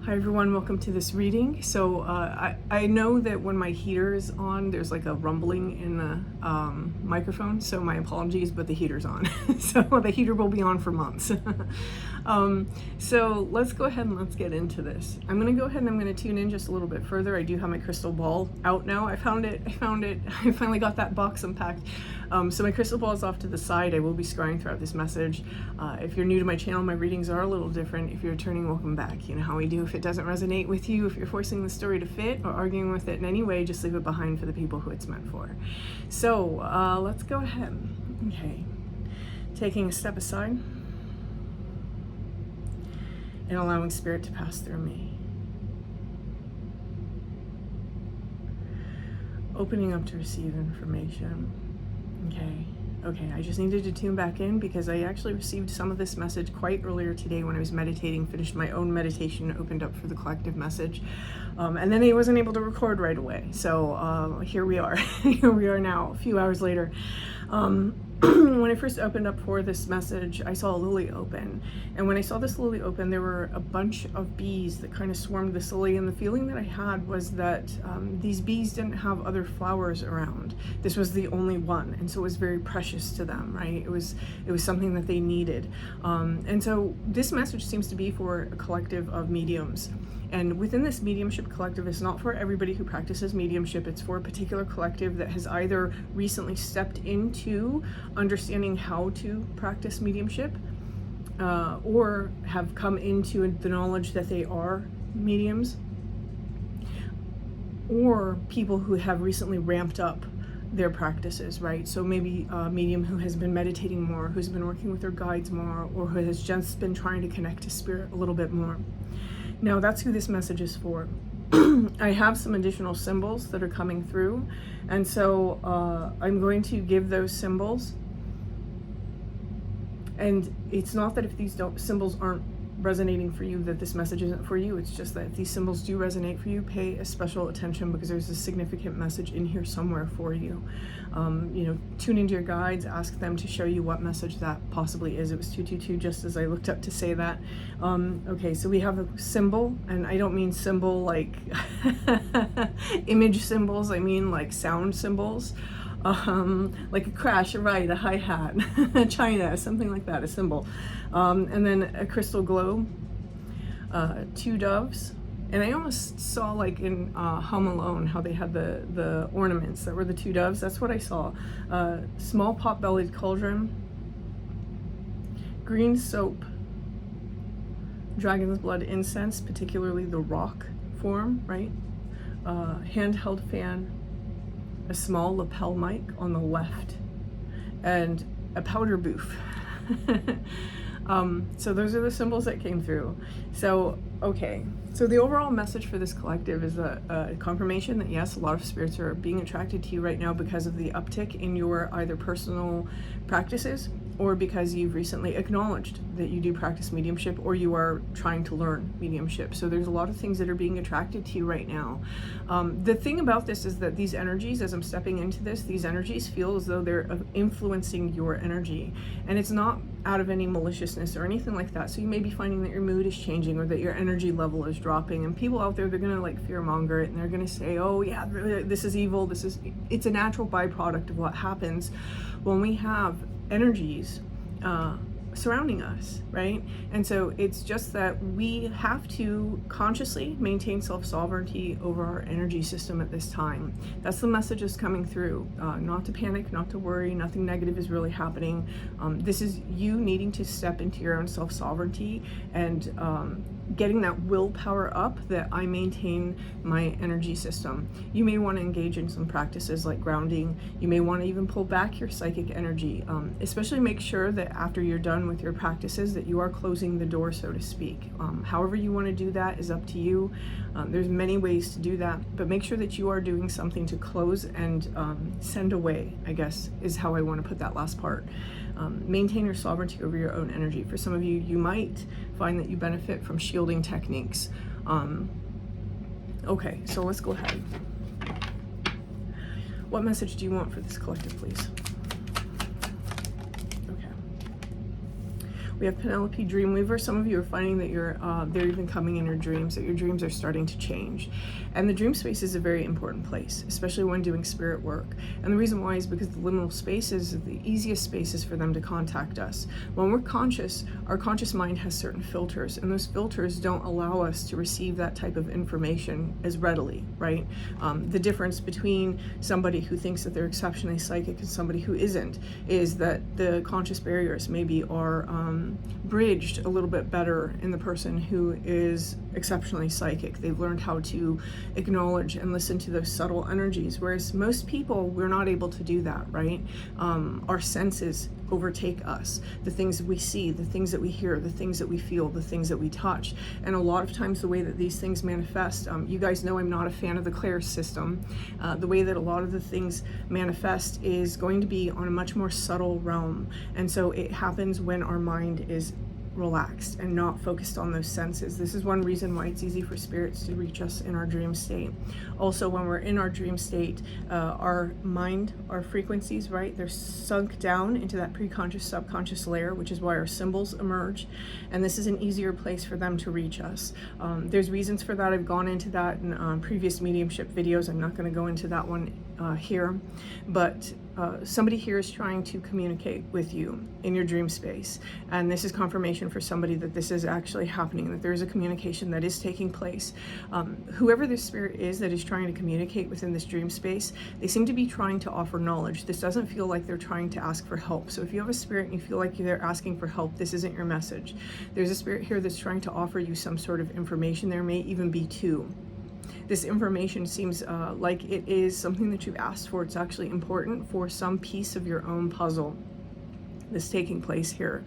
Hi everyone, welcome to this reading. So I know that when my heater is on, there's like a rumbling in the microphone, so my apologies, but the heater's on. So the heater will be on for months. So let's go ahead and let's get into this. I'm gonna go ahead and I'm gonna tune in just a little bit further. I do have my crystal ball out now. I found it. I finally got that box unpacked. So my crystal ball is off to the side. I will be scrying throughout this message. If you're new to my channel, my readings are a little different. If you're returning, welcome back. You know how we do. If it doesn't resonate with you, if you're forcing the story to fit or arguing with it in any way, just leave it behind for the people who it's meant for. So let's go ahead. Okay. Taking a step aside and allowing spirit to pass through me. Opening up to receive information. Okay, I just needed to tune back in because I actually received some of this message quite earlier today when I was meditating, finished my own meditation, opened up for the collective message, and then I wasn't able to record right away. So here we are. Here we are now, a few hours later. When I first opened up for this message, I saw a lily open. And when I saw this lily open, there were a bunch of bees that kind of swarmed this lily. And the feeling that I had was that these bees didn't have other flowers around. This was the only one. And so it was very precious to them, right? It was something that they needed. And so this message seems to be for a collective of mediums. And within this mediumship collective, it's not for everybody who practices mediumship. It's for a particular collective that has either recently stepped into understanding how to practice mediumship or have come into the knowledge that they are mediums, or people who have recently ramped up their practices, right? So maybe a medium who has been meditating more, who's been working with their guides more, or who has just been trying to connect to spirit a little bit more. Now that's who this message is for. I have some additional symbols that are coming through, and so I'm going to give those symbols. And it's not that if these symbols aren't resonating for you that this message isn't for you. It's just that if these symbols do resonate for you, pay a special attention because there's a significant message in here somewhere for you. You know, tune into your guides, ask them to show you what message that possibly is. It was 222 just as I looked up to say that. Okay, so we have a symbol, and I don't mean symbol like image symbols, I mean like sound symbols. Like a crash, a ride, a hi-hat, a china, something like that, a symbol. And then a crystal globe, 2 doves, and I almost saw like in Home Alone how they had the ornaments that were the 2 doves. That's what I saw. Small pot-bellied cauldron, green soap, dragon's blood incense, particularly the rock form, right? Handheld fan, a small lapel mic on the left, and a powder booth. So those are the symbols that came through. So, okay. So the overall message for this collective is a confirmation that yes, a lot of spirits are being attracted to you right now because of the uptick in your either personal practices or because you've recently acknowledged that you do practice mediumship or you are trying to learn mediumship. So there's a lot of things that are being attracted to you right now. The thing about this is that these energies, as I'm stepping into this, these energies feel as though they're influencing your energy. And it's not out of any maliciousness or anything like that. So you may be finding that your mood is changing or that your energy level is dropping. And people out there, they're gonna like fearmonger it and they're gonna say, oh yeah, this is evil, it's a natural byproduct of what happens when we have energies surrounding us, right? And so it's just that we have to consciously maintain self-sovereignty over our energy system at this time. That's the message that's coming through. Not to panic, not to worry, nothing negative is really happening. This is you needing to step into your own self-sovereignty and getting that willpower up that I maintain my energy system. You may want to engage in some practices like grounding. You may want to even pull back your psychic energy. Especially make sure that after you're done with your practices that you are closing the door, so to speak. However you want to do that is up to you. There's many ways to do that, but make sure that you are doing something to close and send away, I guess, is how I want to put that last part. Maintain your sovereignty over your own energy. For some of you, you might find that you benefit from shielding techniques. Okay, so let's go ahead. What message do you want for this collective, please? Okay. We have Penelope Dreamweaver. Some of you are finding that they're even coming in your dreams, that your dreams are starting to change. And the dream space is a very important place, especially when doing spirit work. And the reason why is because the liminal spaces are the easiest spaces for them to contact us. When we're conscious, our conscious mind has certain filters, and those filters don't allow us to receive that type of information as readily, right? The difference between somebody who thinks that they're exceptionally psychic and somebody who isn't is that the conscious barriers maybe are bridged a little bit better in the person who is exceptionally psychic. They've learned how to acknowledge and listen to those subtle energies, whereas most people, we're not able to do that, right? Our senses overtake us. The things that we see, the things that we hear, the things that we feel, the things that we touch. And a lot of times the way that these things manifest, you guys know I'm not a fan of the Claire system. The way that a lot of the things manifest is going to be on a much more subtle realm. And so it happens when our mind is relaxed and not focused on those senses. This is one reason why it's easy for spirits to reach us in our dream state. Also, when we're in our dream state, our mind, our frequencies, right, they're sunk down into that preconscious, subconscious layer, which is why our symbols emerge. And this is an easier place for them to reach us. There's reasons for that. I've gone into that in previous mediumship videos. I'm not going to go into that one here, but somebody here is trying to communicate with you in your dream space, and this is confirmation for somebody that this is actually happening, that there is a communication that is taking place. Whoever this spirit is that is trying to communicate within this dream space, they seem to be trying to offer knowledge. This doesn't feel like they're trying to ask for help. So if you have a spirit and you feel like they're asking for help, this isn't your message. There's a spirit here that's trying to offer you some sort of information. There may even be two. This information seems like it is something that you've asked for. It's actually important for some piece of your own puzzle that's taking place here.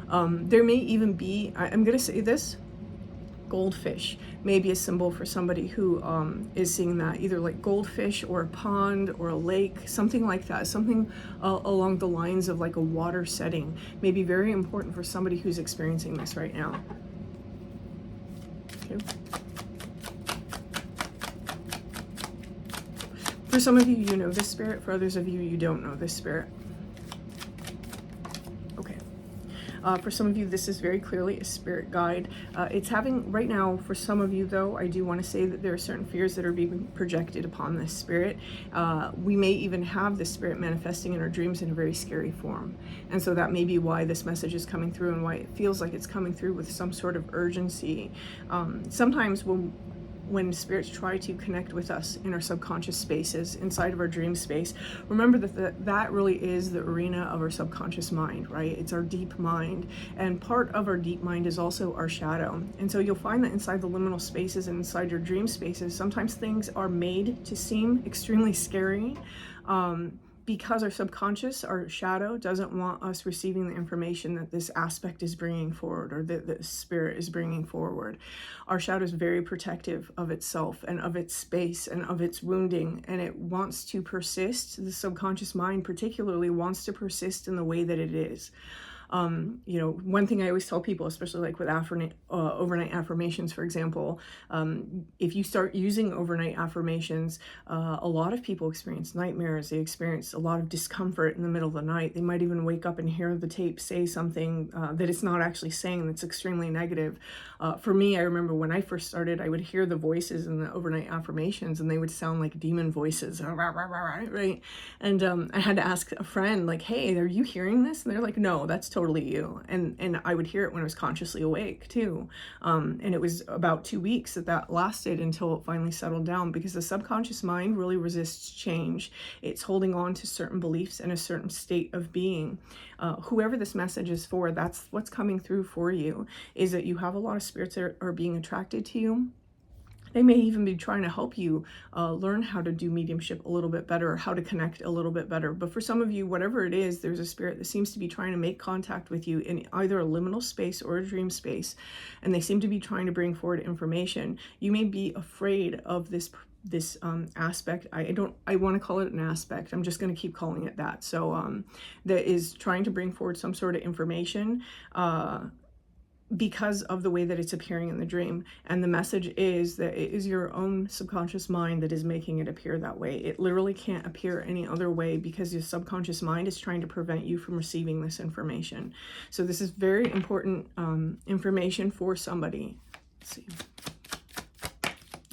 There may even be, I'm going to say this, goldfish may be a symbol for somebody who is seeing that, either like goldfish or a pond or a lake, something like that, something along the lines of like a water setting may be very important for somebody who's experiencing this right now. Okay. For some of you, you know this spirit. For others of you, you don't know this spirit. Okay. For some of you, this is very clearly a spirit guide. It's having, right now, for some of you though, I do want to say that there are certain fears that are being projected upon this spirit. We may even have this spirit manifesting in our dreams in a very scary form. And so that may be why this message is coming through and why it feels like it's coming through with some sort of urgency. Sometimes when spirits try to connect with us in our subconscious spaces, inside of our dream space, remember that that really is the arena of our subconscious mind, right? It's our deep mind. And part of our deep mind is also our shadow. And so you'll find that inside the liminal spaces and inside your dream spaces, sometimes things are made to seem extremely scary, because our subconscious, our shadow, doesn't want us receiving the information that this aspect is bringing forward, or that the spirit is bringing forward. Our shadow is very protective of itself and of its space and of its wounding, and it wants to persist. The subconscious mind particularly wants to persist in the way that it is. You know, one thing I always tell people, especially like with overnight affirmations, for example, if you start using overnight affirmations, a lot of people experience nightmares. They experience a lot of discomfort in the middle of the night. They might even wake up and hear the tape say something that it's not actually saying, that's extremely negative. For me, I remember when I first started, I would hear the voices in the overnight affirmations and they would sound like demon voices, right? And I had to ask a friend, like, hey, are you hearing this? And they're like, no, that's totally you. And I would hear it when I was consciously awake too. And it was about 2 weeks that lasted until it finally settled down, because the subconscious mind really resists change. It's holding on to certain beliefs and a certain state of being. Whoever this message is for, that's what's coming through for you, is that you have a lot of spirits that are being attracted to you. They may even be trying to help you learn how to do mediumship a little bit better, or how to connect a little bit better. But for some of you, whatever it is, there's a spirit that seems to be trying to make contact with you in either a liminal space or a dream space, and they seem to be trying to bring forward information. You may be afraid of this aspect. I want to call it an aspect. I'm just going to keep calling it that. So that is trying to bring forward some sort of information. because of the way that it's appearing in the dream. And the message is that it is your own subconscious mind that is making it appear that way. It literally can't appear any other way because your subconscious mind is trying to prevent you from receiving this information. So this is very important information for somebody. Let's see.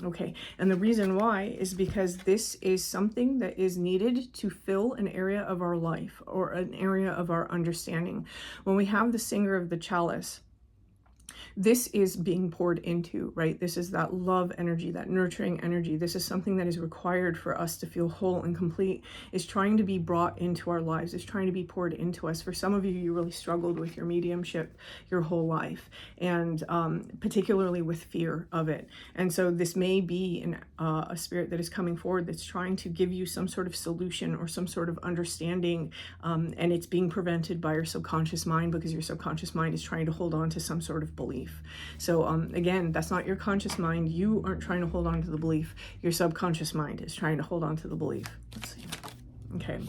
Okay, and the reason why is because this is something that is needed to fill an area of our life or an area of our understanding. When we have the singer of the chalice, this is being poured into, right? This is that love energy, that nurturing energy. This is something that is required for us to feel whole and complete, is trying to be brought into our lives, is trying to be poured into us. For some of you, you really struggled with your mediumship your whole life, and particularly with fear of it. And so this may be a spirit that is coming forward that's trying to give you some sort of solution or some sort of understanding, and it's being prevented by your subconscious mind because your subconscious mind is trying to hold on to some sort of belief. So again, that's not your conscious mind. You aren't trying to hold on to the belief. Your subconscious mind is trying to hold on to the belief. Let's see. Okay.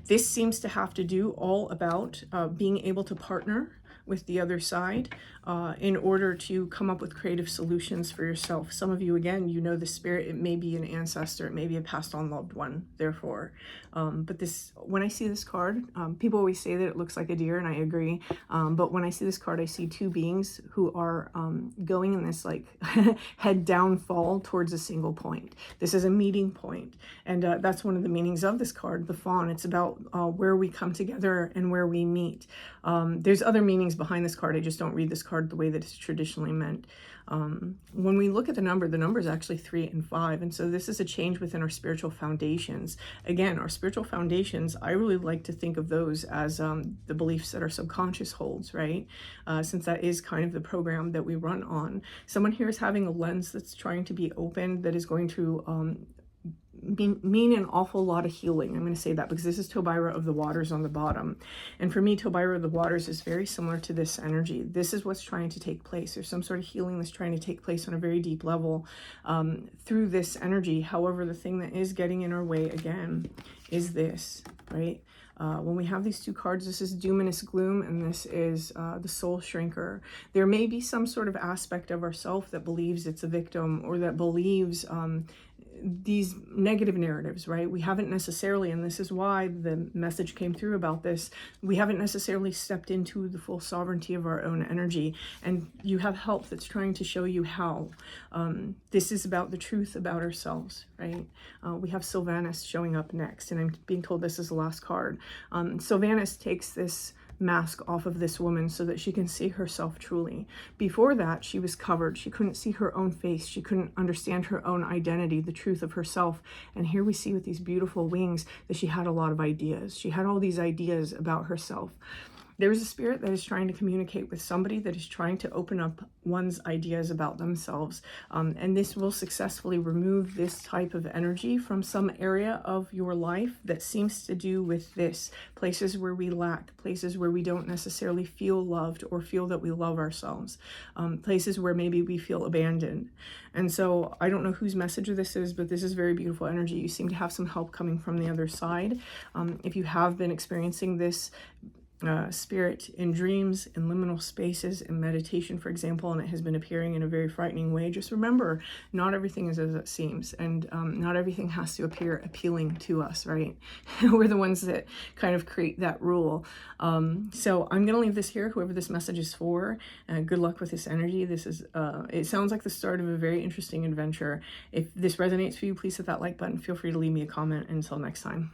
This seems to have to do all about being able to partner with the other side in order to come up with creative solutions for yourself. Some of you, again, you know the spirit. It may be an ancestor. It may be a passed on loved one, therefore. But this, when I see this card, people always say that it looks like a deer, and I agree. But when I see this card, I see two beings who are going in this like head down fall towards a single point. This is a meeting point. And that's one of the meanings of this card, the fawn. It's about where we come together and where we meet. There's other meanings behind this card. I just don't read this card the way that it's traditionally meant. When we look at the number is actually 3 and 5. And so this is a change within our spiritual foundations. Again, our spiritual foundations, I really like to think of those as the beliefs that our subconscious holds, right? Since that is kind of the program that we run on. Someone here is having a lens that's trying to be open, that is going to mean an awful lot of healing. I'm going to say that because this is Tobira of the Waters on the bottom. And for me, Tobira of the Waters is very similar to this energy. This is what's trying to take place. There's some sort of healing that's trying to take place on a very deep level through this energy. However, the thing that is getting in our way again is this, right? When we have these two cards, this is Dominus Gloom, and this is the Soul Shrinker. There may be some sort of aspect of ourself that believes it's a victim, or that believes these negative narratives, right? We haven't necessarily, and this is why the message came through about this, we haven't necessarily stepped into the full sovereignty of our own energy. And you have help that's trying to show you how. This is about the truth about ourselves, right? We have Sylvanus showing up next, and I'm being told this is the last card. Sylvanus takes this mask off of this woman so that she can see herself truly. Before that, she was covered. She couldn't see her own face. She couldn't understand her own identity, the truth of herself. And here we see with these beautiful wings that she had a lot of ideas. She had all these ideas about herself. There's a spirit that is trying to communicate with somebody that is trying to open up one's ideas about themselves. And this will successfully remove this type of energy from some area of your life that seems to do with this. Places where we lack, places where we don't necessarily feel loved or feel that we love ourselves. Places where maybe we feel abandoned. And so I don't know whose message this is, but this is very beautiful energy. You seem to have some help coming from the other side. If you have been experiencing this spirit in dreams, in liminal spaces, in meditation, for example, and it has been appearing in a very frightening way, just remember, not everything is as it seems, and not everything has to appear appealing to us, right? We're the ones that kind of create that rule. So I'm going to leave this here, whoever this message is for. Good luck with this energy. This is, it sounds like the start of a very interesting adventure. If this resonates for you, please hit that like button. Feel free to leave me a comment. Until next time.